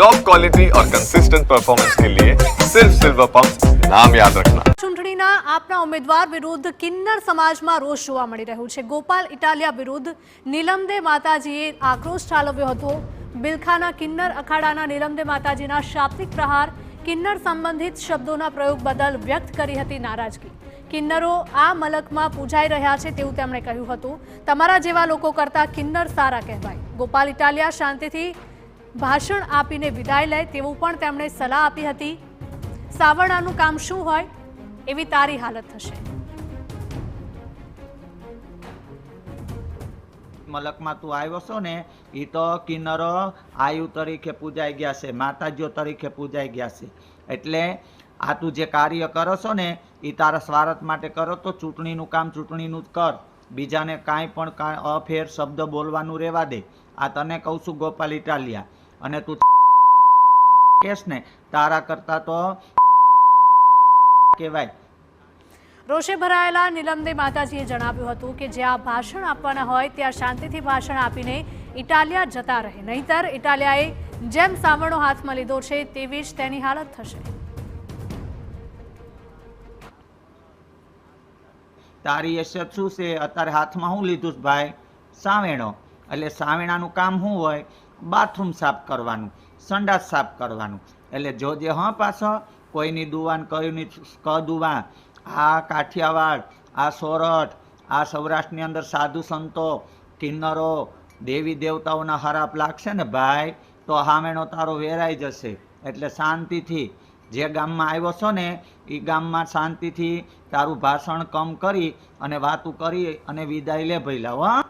Top quality और consistent performance के लिए सिर्फ सिल्वर पंप नाम याद रखना। ચૂંટણીના આપના ઉમેદવાર વિરુદ્ધ કિન્નર સમાજમાં રોષ જોવા મળી રહ્યું છે। ગોપાલ ઇટાલિયા વિરુદ્ધ નીલમદે માતાજીએ આક્રોશ ઠાલવ્યો હતો। બિલખાના કિન્નર અખાડાના નીલમદે માતાજીના શાબ્દિક પ્રહાર કિન્નર સંબંધિત શબ્દોના પ્રયોગ બદલ વ્યક્ત કરી હતી નારાજગી। કિન્નરો આ મલકમાં પૂજાઈ રહ્યા છે તેવું તેમણે કહ્યું હતું। તમારા જેવા લોકો કરતા કિન્નર સારા કહેવાય। ગોપાલ ઇટાલિયા શાંતિથી ભાષણ આપીને વિદાય લે તેવું પણ તેમણે સલાહ આપી હતી। સાવરણાનું કામ શું હોય એવી તારી હાલત થશે। મલકમાં તું આવ્યો છો ને એ તો કિન્નરો આયુ તરીકે પૂજાઈ ગયા છે, માતાજીઓ તરીકે પૂજાઈ ગયા છે। એટલે આ તું જે કાર્ય કરો છો ને એ તારા સ્વાર્થ માટે કરો તો ચૂંટણીનું કામ ચૂંટણીનું જ કર, બીજાને કાંઈ પણ અફેર શબ્દ બોલવાનું રહેવા દે। આ તને કહું છું ગોપાલ ઇટાલિયા, અને તું કેસ ને તારા કરતા તો કહેવાય। રોષે ભરાયેલા નીલમદે માતાજીએ જણાવ્યું હતું કે જ્યાં ભાષણ આપવાના હોય ત્યાં શાંતિથી ભાષણ આપીને ઇટાલિયા જતા રહે, નહીતર ઇટાલિયાએ જેમ સાવરણો હાથમાં લીધો છે તેવી જ તેની હાલત થશે। તારી યશત શું છે? અત્યારે હાથમાં શું લીધું છે ભાઈ? સાવેણો। એટલે સાવેણાનું કામ શું હોય? બાથરૂમ સાફ કરવાનું, સંડાસ સાફ કરવાનું। એટલે જોજે હા પાછો કોઈની દુવાન કોઈની કદુવા। આ કાઠિયાવાડ, આ સોરઠ, આ સૌરાષ્ટ્રની અંદર સાધુ સંતો કિન્નરો દેવી દેવતાઓના હરાપ લાગશે ને ભાઈ તો હામેણો તારો વેરાઈ જશે। એટલે શાંતિથી જે ગામમાં આવ્યો છો ને એ ગામમાં શાંતિથી તારું ભાષણ કમ કરી અને વાતું કરી અને વિદાય લે ભઈલા।